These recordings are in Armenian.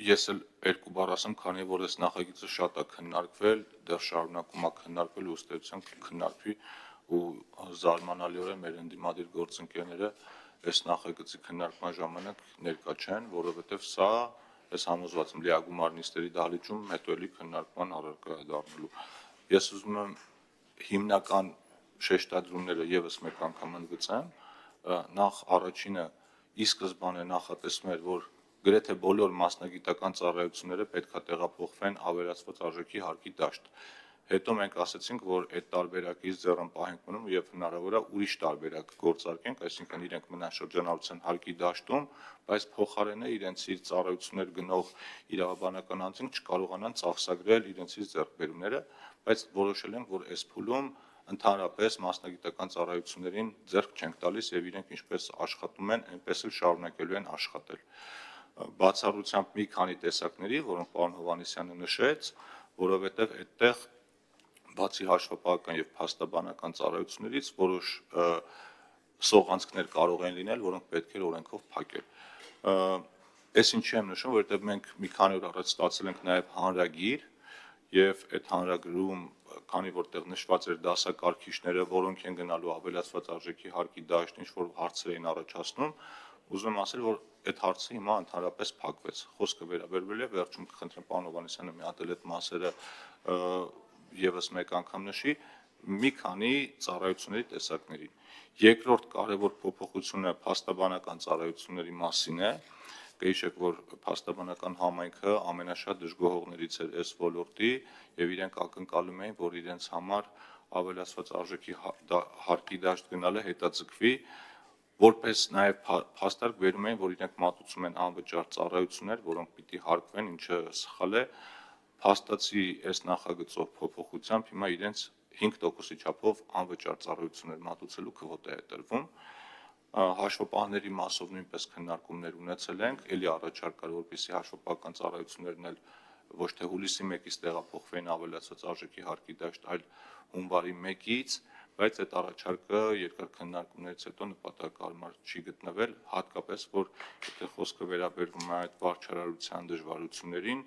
Ես էլ երկու բառ ասեմ, քանի որ այս նախագիծը շատ է քննարկվել, դեռ շարունակում է քննարկվել ու ըստեյության կքննարկվի ու զարմանալիորեն մեր ընդդիմադիր գործընկերները այս նախագծի քննարկման ժամանակ ներկա չեն, որովհետև սա ես համոզված եմ լիագումար նիստերի դահլիճում հետո էլի քննարկման առարկա է դառնալու։ Ես ուզում եմ հիմնական շեշտադրումները եւս մեկ անգամ ընդգծեմ, նախ առաջինը ի սկզբանե նախատեսվում էր, որ գրեթե բոլոր մասնագիտական ծառայությունները պետք է տեղափոխվեն ավելացված արժեքի հարկի դաշտ։ Հետո մենք ասացինք, որ այդ տարբերակից ձեռնպահ ենք մնում եւ հնարավոր է ուրիշ տարբերակ գործարկենք, այսինքն իրենք մնան շրջանառության հարկի դաշտում, բայց փոխարենը իրենցից ծառայություններ գնող իրավաբանական անձինք չկարողանան ծախսագրել իրենցից ձեռքբերումները, բայց որոշել ենք, որ այս փուլում ընդհանրապես մասնագիտական ծառայություններին ձեռք չենք տալիս եւ իրենք ինչպես աշխատում են, այնպես էլ շարունակելու են աշխատել։ Բացառությամբ մի քանի տեսակների, որոնք պարոն Հովհաննիսյանը նշեց, որովհետև այդտեղ բացի հաշվապահական եւ փաստաբանական ծառայություններից որոշ սողանցքներ կարող են լինել, որոնք պետք է օրենքով փակել։ Այս ինչի եմ նշում, որովհետև մենք մի քանի օր առաջ ստացել ենք նաեւ հանրագիր եւ այդ հանրագրում, քանի որտեղ նշված էր դասակարգիչները, որոնք են գնալու ավելացված արժեքի հարկի դաշտ, ինչ որ հարցեր էին առաջացնում, ուզում եմ ասել, որ այդ հարցը հիմա ընդհանրապես փակվեց։ Խոսքը վերաբերվել է վերջում կխնդրեմ պարոն Հովհաննիսյանը մի հատ էլ այդ մասերը եւս մեկ անգամ նշի մի քանի ծառայությունների տեսակների։ Երկրորդ կարևոր փոփոխությունը փաստաբանական ծառայությունների մասին է։ Կհիշեք, որ փաստաբանական համայնքը ամենաշատ դժգոհողներից էր այս ոլորտի եւ իրենք ակնկալում էին, որ իրենց համար ավելացված արժեքի հարկի դաշտ գնալը հետաձգվի, որպես նաեւ փաստարկ վերում էին, որ իրենք մատուցում են անվճար ծառայություններ, որոնք պիտի հարկվեն, ինչը սխալ է։ Փաստացի այս նախագծով փոփոխությամբ հիմա իրենց 5%-ի չափով անվճար ծառայություններ մատուցելու քվոտա է տրվում։ Հաշվապահների մասով նույնպես քննարկումներ ունեցել ենք, ելի առաջարկ կար, որպեսզի հաշվապահական ծառայություններն էլ ոչ թե հուլիսի 1-ից տեղափոխվեն ավելացված արժեքի հարկի դաշտ, այլ հունվարի 1-ից, բայց այդ առաջարկը երկար քննարկումներից հետո նպատակահարմար չի գտնվել, հատկապես որ եթե խոսքը վերաբերվում է այդ վարչարարության դժվարություններին,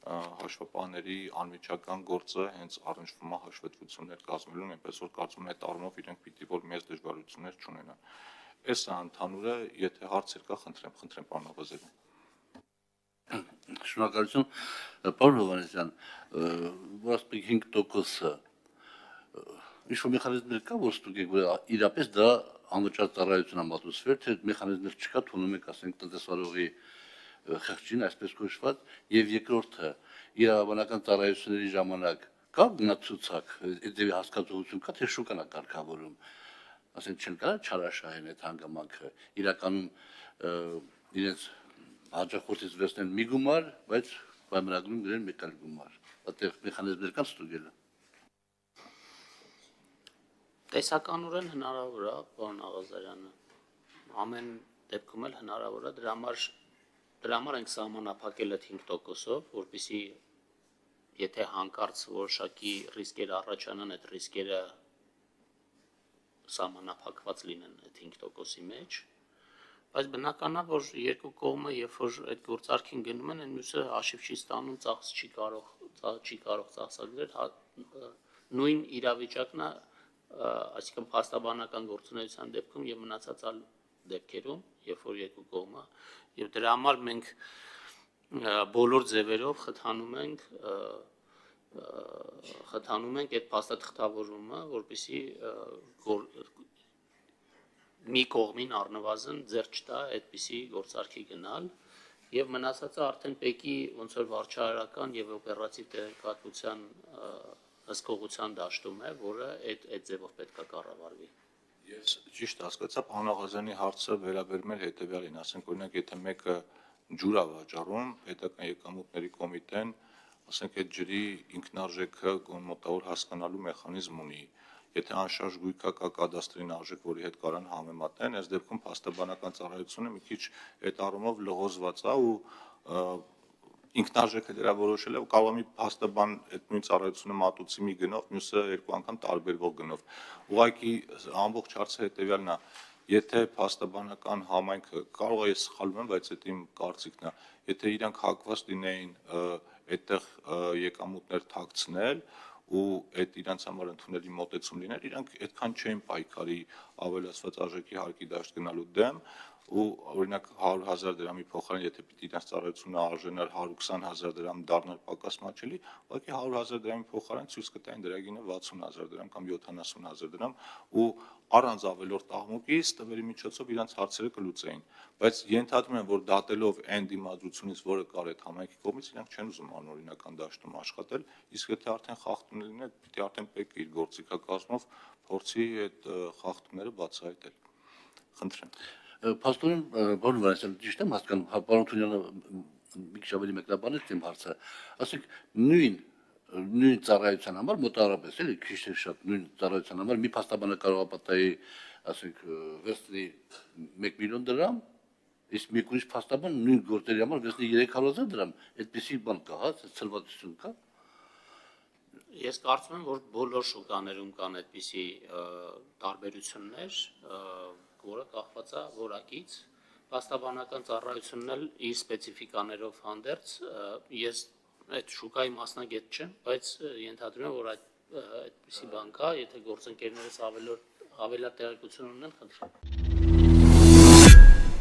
հաշվապահների անմիջական գործը հենց առնչվում է հաշվետվություններ կազմելուն, այնպես որ կարծում եմ այդ առումով իրենք պիտի որ մեծ դժվարություններ չունենան։ Այս է ընդհանուրը, եթե հարցեր կա, խնդրեմ պարոն Աղազարյան։ Շնորհակալություն, պարոն Հովհաննիսյան, որ ասում եք 5%-ը ինչ-որ մեխանիզմներ կա, որ ստուգ եք, որ իրապես դա անվճար ծառայություն է մատուցվել, թե մեխանիզմներ չկա, թվում եք, ասենք, տնտեսվարողի խղճին, այսպես կոչված, եւ երկրորդը իրավաբանական ծառայությունների ժամանակ կա գնացուցակ, դեպի հասկացողություն կա, թե շուկան է կարգավորում, ասենք չեն կարա չարաշահեն այդ հանգամանքը, իրականում իրենց հաջողորդից վերցնեն մի գումար, բայց պայմանագրում գրեն մեկ այլ գումար, այդտեղ մեխանիզմներ կան ստուգելը։ Տեսականորեն հնարավոր է, պարոն Աղազարյանը, ամեն դեպքում էլ հնարավոր է, դրա համար ենք սահմանափակել այդ 5%-ով, որպեսզի եթե հանկարծ որոշակի ռիսկեր առաջանան, այդ ռիսկերը սահմանափակված լինեն այդ 5%-ի մեջ, բայց բնական է, որ երկու կողմը, երբ որ այդ գործարքին գնում են, այն մյուսը հաշիվ չի ստանում, ծախս չի կարող ծախսագրել, նույն իրավիճակն է, այսինքն փաստաբանական գործունեության դեպքում եւ մնացած այլ դեպքերում, երբ որ երկու կողմը, եւ դրա համար մենք բոլոր ձևերով խթանում ենք այդ փաստաթղթավորումը, որպեսզի մի կողմին առնվազն ձեռք չտա այդպիսի գործարքի գնալ եւ մնացածը արդեն պեկի ոնց որ վարչարարական եւ օպերատիվ տեղեկատվության հսկողության դաշտում է, որը այդ ձևով պետք է կառավարվի։ Ես ճիշտ հասկացա, պարոն Աղազյանի հարցը վերաբերում է հետեւյալին, ասենք օրինակ եթե մեկը ջուր է վաճառում, պետական եկամուտների կոմիտեն, ասենք այդ ջրի ինքնարժեքը մոտավոր հասկանալու մեխանիզմ ունի։ Եթե անշարժ գույքա կա կադաստրին արժեք, որի հետ կարան համեմատեն, այս դեպքում փաստաբանական ծառայությունը մի քիչ այդ առումով լղոզված է ու ինքնարժեքը դրա որոշել է, կարող է մի փաստաբան այդ նույն ծառայությունը մատուցի մի գնով, մյուսը երկու անգամ տարբերվող գնով։ Ուղղակի ամբողջ հարցը հետեւյալն է, եթե փաստաբանական համայնքը կարող է սխալվում եմ, բայց դա իմ կարծիքն է, եթե իրանք հակված լինեին այդտեղ եկամուտներ թաքցնել ու այդ իրանց համար ընդունելի մոտեցում լիներ, իրանք այդքան չէին պայքարի ավելացված արժեքի հարկի դաշտ գնալու դեմ ու օրինակ 100,000 դրամի փոխարեն եթե պիտի իրանց ծառայությունը արժանար 120,000 դրամ դառնար պակաս մատչելի, ուղղակի 100,000 դրամի փոխարեն ցույց կտային դրա գինը 60,000 դրամ կամ 70,000 դրամ ու առանց ավելորդ աղմուկի ստվերի միջոցով իրանց հարցերը կլուծեին, բայց ենթադրում եմ, որ դատելով այն դիմադրությունից, որը կար այդ համայնքի կողմից, իրանք չեն ուզում անօրինական դաշտում աշխատել, իսկ եթե արդեն խախտում լիներ, պիտի արդեն պետք է իր գործիքակազմով փորձի այդ խախտումները բացահայտել։ Խնդրեմ։ Փաստորեն, բան վարել ճիշտ եմ հասկանում, պարոն Թունյանը մի քիչ ավելի մեկնաբանեց իմ հարցը, ասենք նույն ծառայության համար մոտավորապես էլի քիչ թե շատ նույն ծառայության համար մի փաստաբանը կարող է պատահի, ասենք վերցնի 1 միլիոն դրամ, իսկ մի ուրիշ փաստաբան նույն գործերի համար վերցնի 300,000 դրամ, այդպեսի բան կա, հա, ցլվածություն կա։ Ես կարծում եմ, որ բոլոր շուկաներում կան այդպիսի տարբերություններ, որը կախված է որակից, փաստաբանական ծառայությունն էլ իր սպეციფიկաներով հանդերձ, ես այդ շուկայի մասնագետ չեմ, բայց ենթադրում եմ, որ այդպիսի բան կա, եթե գործընկերներս ավելորդ տեղեկություն ունեն, խնդրեմ։